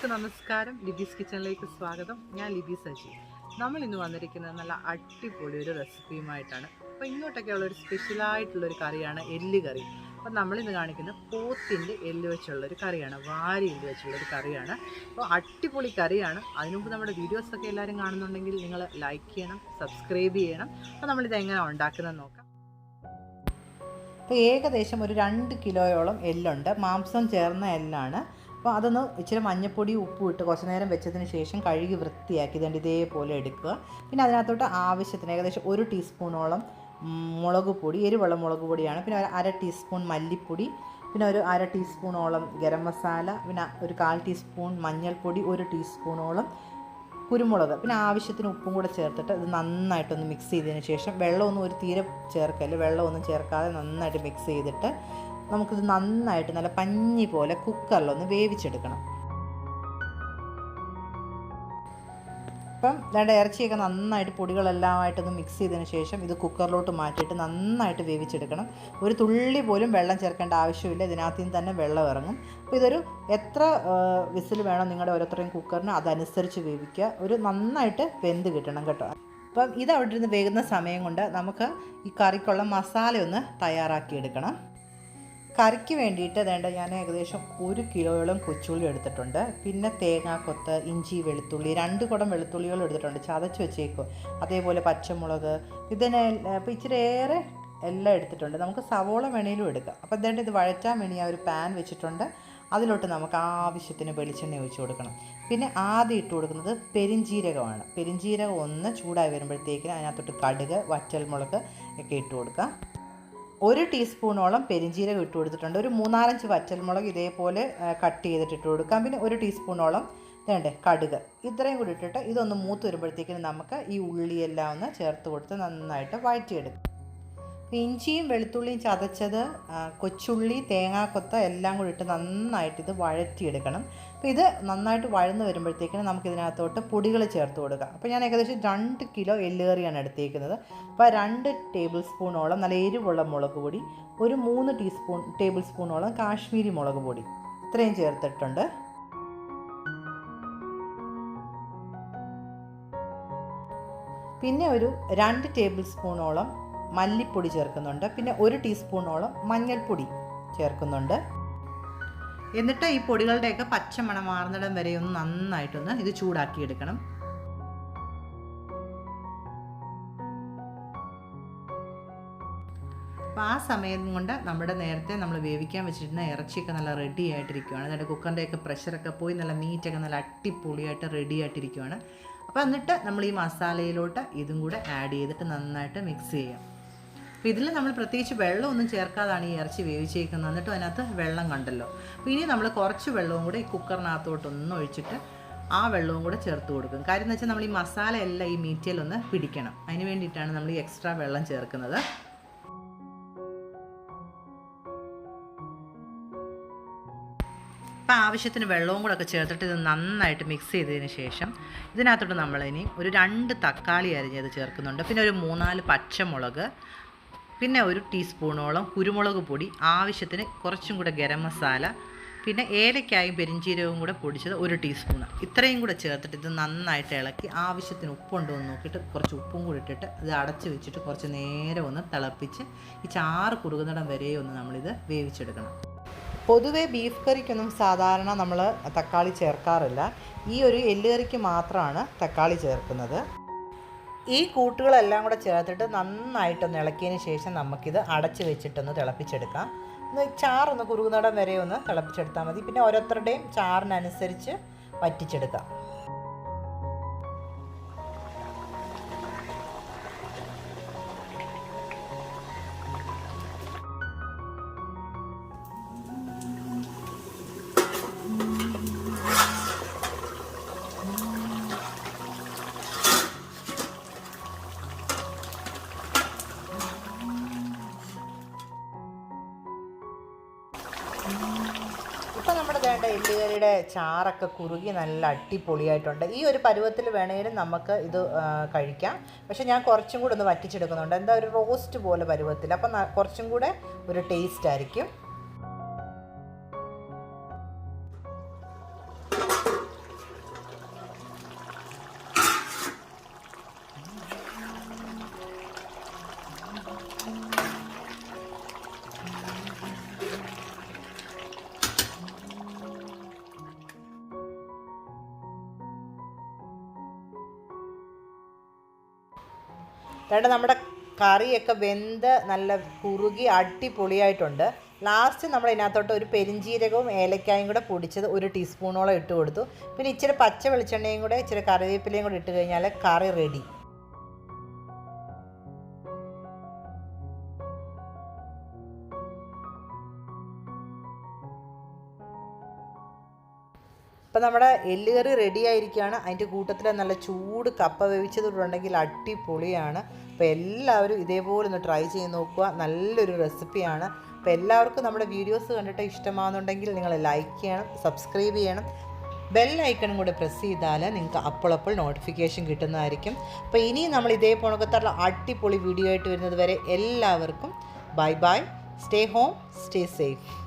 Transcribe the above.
എല്ലാവർക്കും നമസ്കാരം. ലിബീസ് കിച്ചണിലേക്ക് സ്വാഗതം. ഞാൻ ലിബി സജി. നമ്മൾ ഇന്ന് വന്നിരിക്കുന്നത് നല്ല അടിപൊളി ഒരു റെസിപ്പിയുമായിട്ടാണ്. അപ്പോൾ ഇങ്ങോട്ടൊക്കെ ഉള്ളൊരു സ്പെഷ്യലായിട്ടുള്ളൊരു കറിയാണ് എല്ല് കറി. അപ്പോൾ നമ്മളിന്ന് കാണിക്കുന്നത് പോത്തിൻ്റെ എല്ല് വെച്ചുള്ളൊരു കറിയാണ്, വാരി എല്ല് വെച്ചുള്ളൊരു കറിയാണ്. അപ്പോൾ അടിപൊളി കറിയാണ്. അതിനുമുമ്പ് നമ്മുടെ വീഡിയോസൊക്കെ എല്ലാവരും കാണുന്നുണ്ടെങ്കിൽ നിങ്ങൾ ലൈക്ക് ചെയ്യണം, സബ്സ്ക്രൈബ് ചെയ്യണം. അപ്പോൾ നമ്മളിത് എങ്ങനെ ഉണ്ടാക്കുന്നത് നോക്കാം. അപ്പോൾ ഏകദേശം ഒരു 2 കിലോയോളം എല്ലുണ്ട്, മാംസം ചേർന്ന എല്ലാണ്. അപ്പോൾ അതൊന്ന് ഇച്ചിരി മഞ്ഞൾപ്പൊടി ഉപ്പും ഇട്ട് കുറച്ച് നേരം വെച്ചതിന് ശേഷം കഴുകി വൃത്തിയാക്കി ഇതേപോലെ എടുക്കുക. പിന്നെ അതിനകത്തോട്ട് ആവശ്യത്തിന് ഏകദേശം 1 ടീസ്പൂണോളം മുളക് പൊടി, എരിവുള്ള മുളക് പൊടിയാണ്. പിന്നെ ഒരു 1/2 ടീസ്പൂൺ മല്ലിപ്പൊടി, പിന്നെ ഒരു 1/2 ടീസ്പൂണോളം ഗരം മസാല, പിന്നെ ഒരു 1/4 ടീസ്പൂൺ മഞ്ഞൾപ്പൊടി, 1 ടീസ്പൂണോളം കുരുമുളക്, പിന്നെ ആവശ്യത്തിന് ഉപ്പും കൂടെ ചേർത്തിട്ട് ഇത് നന്നായിട്ടൊന്ന് മിക്സ് ചെയ്തതിന് ശേഷം വെള്ളമൊന്നും ഒരു തീരെ ചേർക്കല്ല, വെള്ളമൊന്നും ചേർക്കാതെ നന്നായിട്ട് മിക്സ് ചെയ്തിട്ട് നമുക്കിത് നന്നായിട്ട് നല്ല പഞ്ഞി പോലെ കുക്കറിലൊന്ന് വേവിച്ചെടുക്കണം. അപ്പം രണ്ട് ഇറച്ചിയൊക്കെ നന്നായിട്ട് പൊടികളെല്ലാമായിട്ടൊന്ന് മിക്സ് ചെയ്തതിന് ശേഷം ഇത് കുക്കറിലോട്ട് മാറ്റിയിട്ട് നന്നായിട്ട് വേവിച്ചെടുക്കണം. ഒരു തുള്ളി പോലും വെള്ളം ചേർക്കേണ്ട ആവശ്യമില്ല, ഇതിനകത്ത് നിന്ന് തന്നെ വെള്ളം ഇറങ്ങും. അപ്പോൾ ഇതൊരു എത്ര വിസിൽ വേണം നിങ്ങളുടെ ഓരോരുത്തരെയും കുക്കറിന് അതനുസരിച്ച് വേവിക്കുക. ഒരു നന്നായിട്ട് വെന്ത് കിട്ടണം കേട്ടോ. അപ്പം ഇത് അവിടെ ഇരുന്ന് വേകുന്ന സമയം കൊണ്ട് നമുക്ക് ഈ കറിക്കുള്ള മസാല ഒന്ന് തയ്യാറാക്കിയെടുക്കണം. കറിക്ക് വേണ്ടിയിട്ട് ഞാൻ ഏകദേശം 1 കിലോയോളം കൊച്ചുള്ളി എടുത്തിട്ടുണ്ട്. പിന്നെ തേങ്ങാക്കൊത്ത്, ഇഞ്ചി, വെളുത്തുള്ളി, 2 കുടം വെളുത്തുള്ളികൾ എടുത്തിട്ടുണ്ട്, ചതച്ച് വെച്ചേക്കും. അതേപോലെ പച്ചമുളക്, ഇതിനെ ഇപ്പോൾ ഇച്ചിരി ഏറെ എല്ലാം എടുത്തിട്ടുണ്ട്. നമുക്ക് സവോള വേണേലും എടുക്കാം. അപ്പോൾ ഇത് വഴറ്റാൻ വേണ്ടി ഞാൻ ഒരു പാൻ വെച്ചിട്ടുണ്ട്. അതിലോട്ട് നമുക്ക് ആവശ്യത്തിന് വെളിച്ചെണ്ണ ഒഴിച്ച് കൊടുക്കണം. പിന്നെ ആദ്യം ഇട്ട് കൊടുക്കുന്നത് പെരിഞ്ജീരകമാണ്. പെരിഞ്ജീരകം ഒന്ന് ചൂടായി വരുമ്പോഴത്തേക്കിന് അതിനകത്തോട്ട് കടുക്, വറ്റൽമുളക് ഒക്കെ ഇട്ട് കൊടുക്കാം. 1 ടീസ്പൂണോളം പെരിഞ്ജീരകം ഇട്ട് കൊടുത്തിട്ടുണ്ട്. ഒരു 3-4 വറ്റൽമുളക് ഇതേപോലെ കട്ട് ചെയ്തിട്ട് ഇട്ട് കൊടുക്കാം. പിന്നെ 1 ടീസ്പൂണോളം കടുക്, ഇത്രയും കൂടി ഇട്ടിട്ട് ഇതൊന്ന് മൂത്ത് വരുമ്പോഴത്തേക്കിനും നമുക്ക് ഈ ഉള്ളിയെല്ലാം ഒന്ന് ചേർത്ത് കൊടുത്ത് നന്നായിട്ട് വഴറ്റിയെടുക്കാം. ഇഞ്ചിയും വെളുത്തുള്ളിയും ചതച്ചത്, കൊച്ചുള്ളി, തേങ്ങാക്കൊത്ത് എല്ലാം കൂടി ഇട്ട് നന്നായിട്ട് ഇത് വഴറ്റിയെടുക്കണം. അപ്പോൾ ഇത് നന്നായിട്ട് വഴന്ന് വരുമ്പോഴത്തേക്കിനും നമുക്കിതിനകത്തോട്ട് പൊടികൾ ചേർത്ത് കൊടുക്കാം. അപ്പോൾ ഞാൻ ഏകദേശം 2 കിലോ എല്ലുകറിയാണ് എടുത്തേക്കുന്നത്. അപ്പോൾ 2 ടേബിൾ സ്പൂണോളം നല്ല എരിവുള്ള മുളക് പൊടി, ഒരു 3 ടേബിൾ സ്പൂണോളം കാശ്മീരി മുളക് പൊടി, ഇത്രയും ചേർത്തിട്ടുണ്ട്. പിന്നെ ഒരു 2 ടേബിൾ സ്പൂണോളം മല്ലിപ്പൊടി ചേർക്കുന്നുണ്ട്. പിന്നെ 1 ടീസ്പൂണോളം മഞ്ഞൾപ്പൊടി ചേർക്കുന്നുണ്ട്. എന്നിട്ട് ഈ പൊടികളുടെയൊക്കെ പച്ചമണം മാറുന്നിടം വരെ ഒന്ന് നന്നായിട്ടൊന്ന് ഇത് ചൂടാക്കിയെടുക്കണം. അപ്പോൾ ആ സമയം കൊണ്ട് നേരത്തെ നമ്മൾ വേവിക്കാൻ വെച്ചിരുന്ന ഇറച്ചിയൊക്കെ നല്ല റെഡി ആയിട്ടിരിക്കുകയാണ്. എന്നിട്ട് കുക്കറിൻ്റെയൊക്കെ പ്രഷറൊക്കെ പോയി നല്ല മീറ്റൊക്കെ നല്ല അടിപൊളിയായിട്ട് റെഡി ആയിട്ടിരിക്കുകയാണ്. അപ്പോൾ എന്നിട്ട് നമ്മൾ ഈ മസാലയിലോട്ട് ഇതും കൂടെ ആഡ് ചെയ്തിട്ട് നന്നായിട്ട് മിക്സ് ചെയ്യാം. അപ്പോൾ ഇതിൽ നമ്മൾ പ്രത്യേകിച്ച് വെള്ളമൊന്നും ചേർക്കാതാണ് ഈ ഇറച്ചി വേവിച്ചേക്കുന്നത്. എന്നിട്ടും അതിനകത്ത് വെള്ളം കണ്ടല്ലോ. അപ്പോൾ ഇനി നമ്മൾ കുറച്ച് വെള്ളവും കൂടെ ഈ കുക്കറിനകത്തോട്ടൊന്ന് ഒഴിച്ചിട്ട് ആ വെള്ളവും കൂടെ ചേർത്ത് കൊടുക്കും. കാര്യം എന്ന് വെച്ചാൽ നമ്മൾ ഈ മസാല എല്ലാം ഈ മീറ്റിലൊന്ന് പിടിക്കണം. അതിന് വേണ്ടിയിട്ടാണ് നമ്മൾ ഈ എക്സ്ട്രാ വെള്ളം ചേർക്കുന്നത്. അപ്പോൾ ആവശ്യത്തിന് വെള്ളവും കൂടെ ഒക്കെ ചേർത്തിട്ട് ഇത് നന്നായിട്ട് മിക്സ് ചെയ്തതിന് ശേഷം ഇതിനകത്തോട്ട് നമ്മളിനി ഒരു 2 തക്കാളി അരിഞ്ഞത് ചേർക്കുന്നുണ്ട്. പിന്നെ ഒരു 3-4 പച്ചമുളക്, പിന്നെ 1 ടീസ്പൂണോളം കുരുമുളക് പൊടി, ആവശ്യത്തിന് കുറച്ചും കൂടെ ഗരം മസാല, പിന്നെ ഏലക്കായും പെരിഞ്ജീരകവും കൂടെ പൊടിച്ചത് 1 ടീസ്പൂണ്, ഇത്രയും കൂടെ ചേർത്തിട്ട് ഇത് നന്നായിട്ട് ഇളക്കി ആവശ്യത്തിന് ഉപ്പുണ്ടോ എന്ന് നോക്കിയിട്ട് കുറച്ച് ഉപ്പും കൂടി ഇട്ടിട്ട് ഇത് അടച്ച് വെച്ചിട്ട് കുറച്ച് നേരം ഒന്ന് തിളപ്പിച്ച് ഈ ചാറ് കുറുകുന്നിടം വരെ ഒന്ന് നമ്മളിത് വേവിച്ചെടുക്കണം. പൊതുവേ ബീഫ് കറിക്കൊന്നും സാധാരണ നമ്മൾ തക്കാളി ചേർക്കാറില്ല. ഈ ഒരു എല്ലുകറിക്ക് മാത്രമാണ് തക്കാളി ചേർക്കുന്നത്. ഈ കൂട്ടുകളെല്ലാം കൂടെ ചേർത്തിട്ട് നന്നായിട്ടൊന്ന് ഇളക്കിയതിന് ശേഷം നമുക്കിത് അടച്ച് വെച്ചിട്ടൊന്ന് തിളപ്പിച്ചെടുക്കാം. ചാറൊന്ന് കുറുകുന്നിടം വരെ ഒന്ന് തിളപ്പിച്ചെടുത്താൽ മതി. പിന്നെ ഓരോരുത്തരുടെയും ചാറിനനുസരിച്ച് വറ്റിച്ചെടുക്കാം. ഇപ്പോൾ നമ്മുടെ എല്ലുകറിയുടെ ചാറൊക്കെ കുറുകി നല്ല അടിപൊളിയായിട്ടുണ്ട്. ഈ ഒരു പരുവത്തിൽ വേണമെങ്കിലും നമുക്ക് ഇത് കഴിക്കാം. പക്ഷേ ഞാൻ കുറച്ചും കൂടെ ഒന്ന് വറ്റിച്ചെടുക്കുന്നുണ്ട്, എന്താ ഒരു റോസ്റ്റ് പോലെ പരുവത്തിൽ. അപ്പം കുറച്ചും കൂടെ ഒരു ടേസ്റ്റ് ആയിരിക്കും. അതുകൊണ്ട് നമ്മുടെ കറിയൊക്കെ വെന്ത് നല്ല കുറുകി അടിപൊളിയായിട്ടുണ്ട്. ലാസ്റ്റ് നമ്മൾ ഇതിനകത്തോട്ട് ഒരു പെരിഞ്ചീരകവും ഏലക്കായും കൂടെ പൊടിച്ചത് 1 ടീസ്പൂണോളം ഇട്ട് കൊടുത്തു. പിന്നെ ഇച്ചിരി പച്ച വെളിച്ചെണ്ണയും കൂടെ ഇച്ചിരി കറിവേപ്പിലയും കൂടെ ഇട്ട് കഴിഞ്ഞാൽ കറി റെഡി. അപ്പോൾ നമ്മുടെ എല്ലുകറി റെഡി ആയിരിക്കുകയാണ്. അതിൻ്റെ കൂട്ടത്തിൽ നല്ല ചൂട് കപ്പ വേവിച്ചതുണ്ടെങ്കിൽ അടിപൊളിയാണ്. അപ്പോൾ എല്ലാവരും ഇതേപോലെ ഒന്ന് ട്രൈ ചെയ്ത് നോക്കുക. നല്ലൊരു റെസിപ്പിയാണ്. അപ്പോൾ എല്ലാവർക്കും നമ്മുടെ വീഡിയോസ് കണ്ടിട്ട് ഇഷ്ടമാണെന്നുണ്ടെങ്കിൽ നിങ്ങൾ ലൈക്ക് ചെയ്യണം, സബ്സ്ക്രൈബ് ചെയ്യണം, ബെൽ ഐക്കണും കൂടെ പ്രസ് ചെയ്താൽ നിങ്ങൾക്ക് അപ്പോൾ നോട്ടിഫിക്കേഷൻ കിട്ടുന്നതായിരിക്കും. അപ്പോൾ ഇനിയും നമ്മൾ ഇതേ പോണക്കത്തുള്ള അടിപൊളി വീഡിയോ ആയിട്ട് വരുന്നത് വരെ എല്ലാവർക്കും bye bye. Stay home, stay safe.